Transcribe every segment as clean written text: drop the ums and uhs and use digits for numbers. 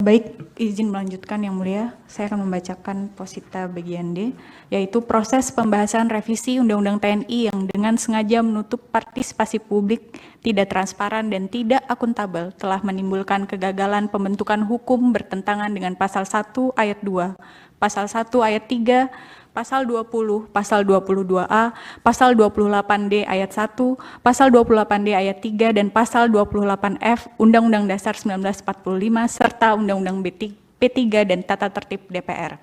Baik, izin melanjutkan Yang Mulia. Saya akan membacakan posita bagian D, yaitu proses pembahasan revisi Undang-Undang TNI yang dengan sengaja menutup partisipasi publik, tidak transparan dan tidak akuntabel telah menimbulkan kegagalan pembentukan hukum bertentangan dengan Pasal 1 Ayat 2, Pasal 1 Ayat 3, Pasal 20, Pasal 22A, Pasal 28D Ayat 1, Pasal 28D Ayat 3, dan Pasal 28F Undang-Undang Dasar 1945 serta Undang-Undang P3 dan Tata Tertib DPR.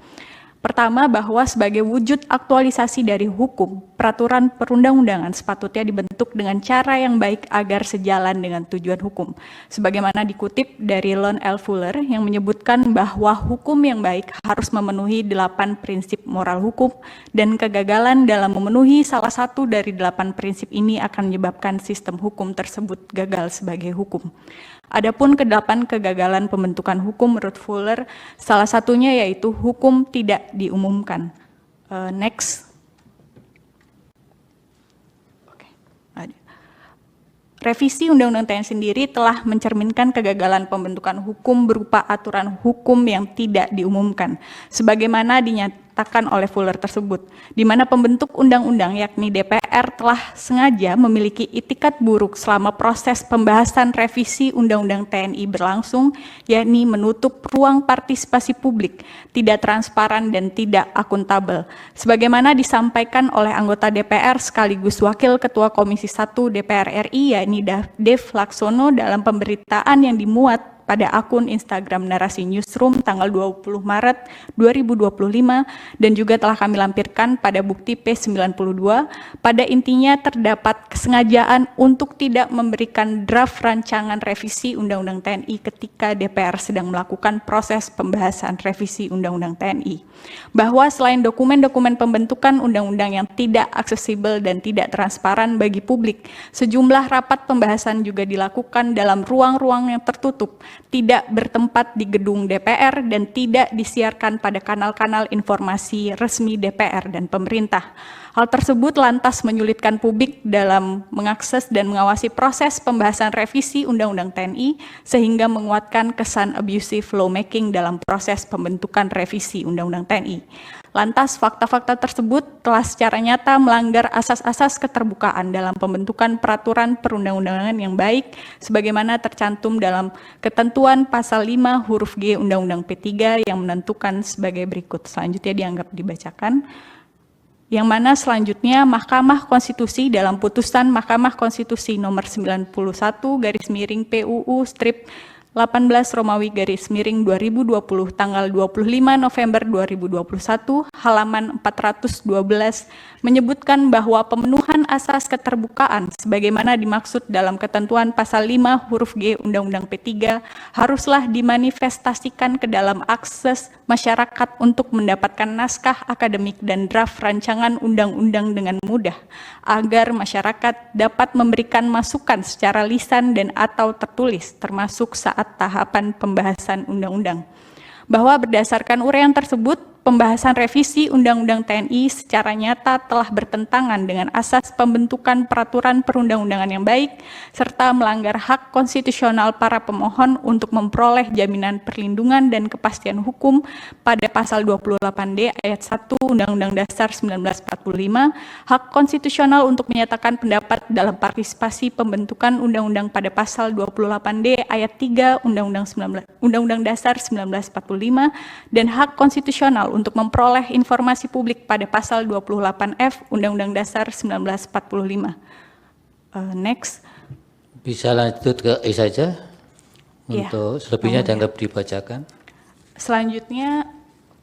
Pertama, bahwa sebagai wujud aktualisasi dari hukum, peraturan perundang-undangan sepatutnya dibentuk dengan cara yang baik agar sejalan dengan tujuan hukum. Sebagaimana dikutip dari Lon L. Fuller yang menyebutkan bahwa hukum yang baik harus memenuhi 8 prinsip moral hukum, dan kegagalan dalam memenuhi salah satu dari 8 prinsip ini akan menyebabkan sistem hukum tersebut gagal sebagai hukum. Adapun ke-8 kegagalan pembentukan hukum menurut Fuller, salah satunya yaitu hukum tidak diumumkan. Next. Revisi Undang-Undang TNI sendiri telah mencerminkan kegagalan pembentukan hukum berupa aturan hukum yang tidak diumumkan, sebagaimana dinyatakan oleh Fuller tersebut, di mana pembentuk undang-undang yakni DPR telah sengaja memiliki itikat buruk selama proses pembahasan revisi Undang-Undang TNI berlangsung, yakni menutup ruang partisipasi publik, tidak transparan dan tidak akuntabel, sebagaimana disampaikan oleh anggota DPR sekaligus Wakil Ketua Komisi 1 DPR RI, yakni Dev Laksono dalam pemberitaan yang dimuat pada akun Instagram Narasi Newsroom tanggal 20 Maret 2025 dan juga telah kami lampirkan pada bukti P92. Pada intinya terdapat kesengajaan untuk tidak memberikan draft rancangan revisi Undang-Undang TNI ketika DPR sedang melakukan proses pembahasan revisi Undang-Undang TNI. Bahwa selain dokumen-dokumen pembentukan undang-undang yang tidak aksesibel dan tidak transparan bagi publik, sejumlah rapat pembahasan juga dilakukan dalam ruang-ruang yang tertutup, tidak bertempat di gedung DPR, dan tidak disiarkan pada kanal-kanal informasi resmi DPR dan pemerintah. Hal tersebut lantas menyulitkan publik dalam mengakses dan mengawasi proses pembahasan revisi Undang-Undang TNI, sehingga menguatkan kesan abusive lawmaking dalam proses pembentukan revisi Undang-Undang TNI. Lantas, fakta-fakta tersebut telah secara nyata melanggar asas-asas keterbukaan dalam pembentukan peraturan perundang-undangan yang baik, sebagaimana tercantum dalam ketentuan Pasal 5 huruf G Undang-Undang P3 yang menentukan sebagai berikut. Selanjutnya dianggap dibacakan. Yang mana selanjutnya Mahkamah Konstitusi dalam putusan Mahkamah Konstitusi nomor 91 garis miring PUU strip 18 Romawi garis miring 2020 tanggal 25 November 2021 halaman 412 menyebutkan bahwa pemenuhan asas keterbukaan sebagaimana dimaksud dalam ketentuan Pasal 5 huruf G Undang-Undang P3 haruslah dimanifestasikan ke dalam akses masyarakat untuk mendapatkan naskah akademik dan draft rancangan undang-undang dengan mudah, agar masyarakat dapat memberikan masukan secara lisan dan atau tertulis, termasuk saat tahapan pembahasan undang-undang. Bahwa berdasarkan uraian tersebut, pembahasan revisi Undang-Undang TNI secara nyata telah bertentangan dengan asas pembentukan peraturan perundang-undangan yang baik, serta melanggar hak konstitusional para pemohon untuk memperoleh jaminan perlindungan dan kepastian hukum pada Pasal 28D Ayat 1 Undang-Undang Dasar 1945, hak konstitusional untuk menyatakan pendapat dalam partisipasi pembentukan undang-undang pada Pasal 28D Ayat 3 Undang-Undang Dasar 1945, dan hak konstitusional untuk memperoleh informasi publik pada Pasal 28F Undang-Undang Dasar 1945. Next. Bisa lanjut ke E saja? Untuk selebihnya ya. dianggap dibacakan. Selanjutnya,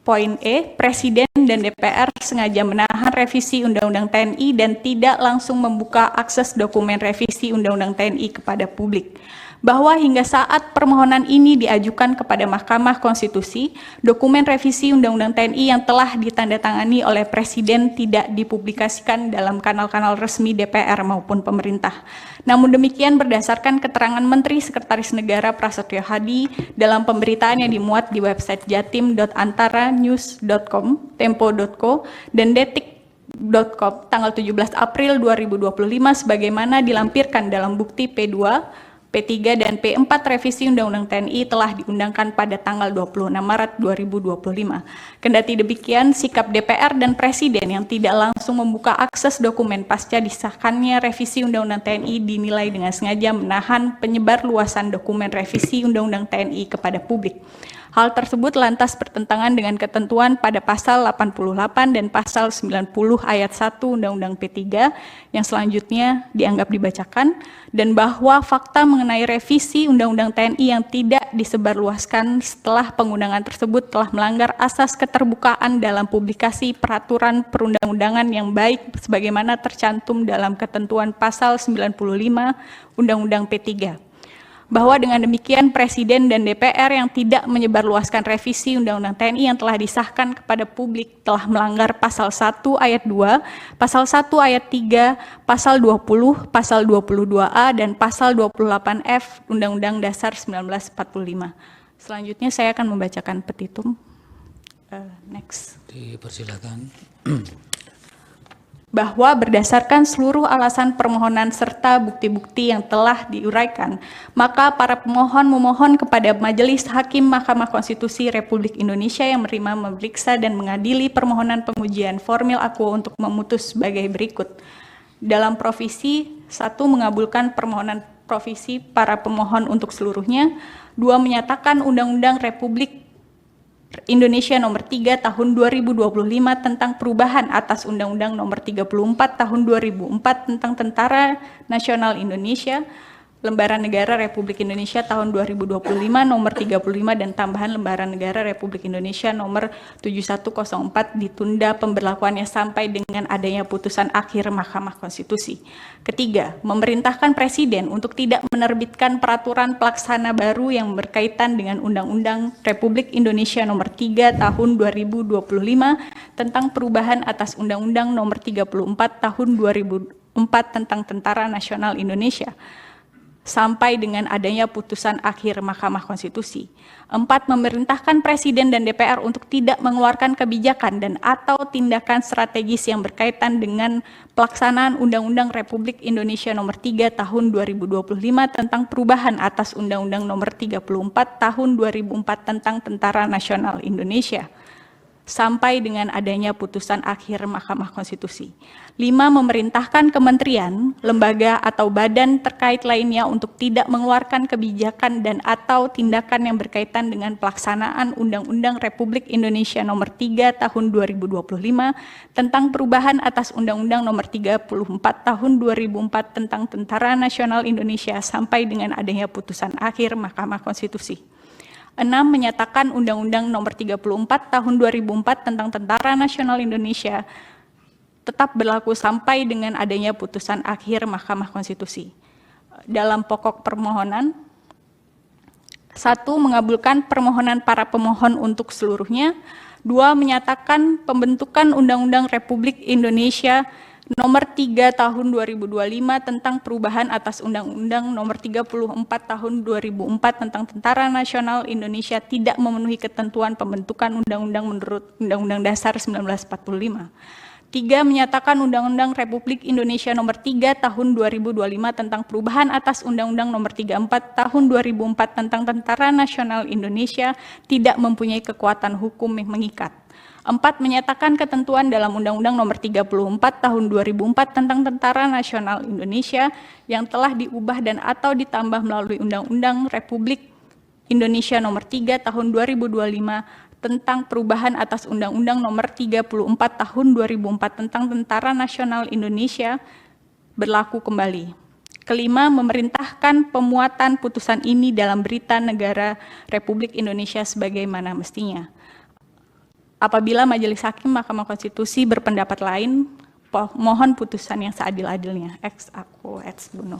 poin E, Presiden dan DPR sengaja menahan revisi Undang-Undang TNI dan tidak langsung membuka akses dokumen revisi Undang-Undang TNI kepada publik. Bahwa hingga saat permohonan ini diajukan kepada Mahkamah Konstitusi, dokumen revisi Undang-Undang TNI yang telah ditandatangani oleh Presiden tidak dipublikasikan dalam kanal-kanal resmi DPR maupun pemerintah. Namun demikian, berdasarkan keterangan Menteri Sekretaris Negara Prasetyo Hadi dalam pemberitaan yang dimuat di website jatim.antaranews.com, tempo.co, dan detik.com tanggal 17 April 2025 sebagaimana dilampirkan dalam bukti P2 P3 dan P4 revisi Undang-Undang TNI telah diundangkan pada tanggal 26 Maret 2025. Kendati demikian, sikap DPR dan Presiden yang tidak langsung membuka akses dokumen pasca disahkannya revisi Undang-Undang TNI dinilai dengan sengaja menahan penyebar luasan dokumen revisi Undang-Undang TNI kepada publik. Hal tersebut lantas bertentangan dengan ketentuan pada pasal 88 dan pasal 90 ayat 1 Undang-Undang P3 yang selanjutnya dianggap dibacakan, dan bahwa fakta mengenai revisi Undang-Undang TNI yang tidak disebarluaskan setelah pengundangan tersebut telah melanggar asas keterbukaan dalam publikasi peraturan perundang-undangan yang baik sebagaimana tercantum dalam ketentuan pasal 95 Undang-Undang P3. Bahwa dengan demikian Presiden dan DPR yang tidak menyebarluaskan revisi Undang-Undang TNI yang telah disahkan kepada publik telah melanggar pasal 1 ayat 2, pasal 1 ayat 3, pasal 20, pasal 22A, dan pasal 28F Undang-Undang Dasar 1945. Selanjutnya saya akan membacakan petitum. Next. Dipersilakan. Bahwa berdasarkan seluruh alasan permohonan serta bukti-bukti yang telah diuraikan, maka para pemohon memohon kepada Majelis Hakim Mahkamah Konstitusi Republik Indonesia yang memeriksa dan mengadili permohonan pengujian formil akuo untuk memutus sebagai berikut. Dalam provisi, 1. Mengabulkan permohonan provisi para pemohon untuk seluruhnya. 2. Menyatakan Undang-Undang Republik Indonesia Nomor 3 Tahun 2025 tentang perubahan atas Undang-Undang Nomor 34 Tahun 2004 tentang Tentara Nasional Indonesia, Lembaran Negara Republik Indonesia Tahun 2025 Nomor 35 dan tambahan Lembaran Negara Republik Indonesia Nomor 7104 ditunda pemberlakuannya sampai dengan adanya putusan akhir Mahkamah Konstitusi. Ketiga, memerintahkan Presiden untuk tidak menerbitkan peraturan pelaksana baru yang berkaitan dengan Undang-Undang Republik Indonesia Nomor 3 Tahun 2025 tentang perubahan atas Undang-Undang Nomor 34 Tahun 2004 tentang Tentara Nasional Indonesia sampai dengan adanya putusan akhir Mahkamah Konstitusi. 4. Memerintahkan Presiden dan DPR untuk tidak mengeluarkan kebijakan dan atau tindakan strategis yang berkaitan dengan pelaksanaan Undang-Undang Republik Indonesia Nomor 3 Tahun 2025 tentang perubahan atas Undang-Undang Nomor 34 Tahun 2004 tentang Tentara Nasional Indonesia sampai dengan adanya putusan akhir Mahkamah Konstitusi. 5. Memerintahkan kementerian, lembaga, atau badan terkait lainnya untuk tidak mengeluarkan kebijakan dan atau tindakan yang berkaitan dengan pelaksanaan Undang-Undang Republik Indonesia Nomor 3 Tahun 2025 tentang perubahan atas Undang-Undang Nomor 34 Tahun 2004 tentang Tentara Nasional Indonesia sampai dengan adanya putusan akhir Mahkamah Konstitusi. 6. Menyatakan Undang-Undang Nomor 34 Tahun 2004 tentang Tentara Nasional Indonesia tetap berlaku sampai dengan adanya putusan akhir Mahkamah Konstitusi. Dalam pokok permohonan, 1. Mengabulkan permohonan para pemohon untuk seluruhnya. 2. Menyatakan pembentukan Undang-Undang Republik Indonesia Nomor 3 Tahun 2025 tentang perubahan atas Undang-Undang Nomor 34 Tahun 2004 tentang Tentara Nasional Indonesia tidak memenuhi ketentuan pembentukan undang-undang menurut Undang-Undang Dasar 1945. 3. Menyatakan Undang-Undang Republik Indonesia Nomor 3 Tahun 2025 tentang perubahan atas Undang-Undang Nomor 34 Tahun 2004 tentang Tentara Nasional Indonesia tidak mempunyai kekuatan hukum yang mengikat. 4. Menyatakan ketentuan dalam Undang-Undang Nomor 34 Tahun 2004 tentang Tentara Nasional Indonesia yang telah diubah dan atau ditambah melalui Undang-Undang Republik Indonesia Nomor 3 Tahun 2025 tentang perubahan atas Undang-Undang Nomor 34 Tahun 2004 tentang Tentara Nasional Indonesia berlaku kembali. Kelima, memerintahkan pemuatan putusan ini dalam Berita Negara Republik Indonesia sebagaimana mestinya. Apabila Majelis Hakim Mahkamah Konstitusi berpendapat lain, mohon putusan yang seadil-adilnya. Ex aequo, ex bono.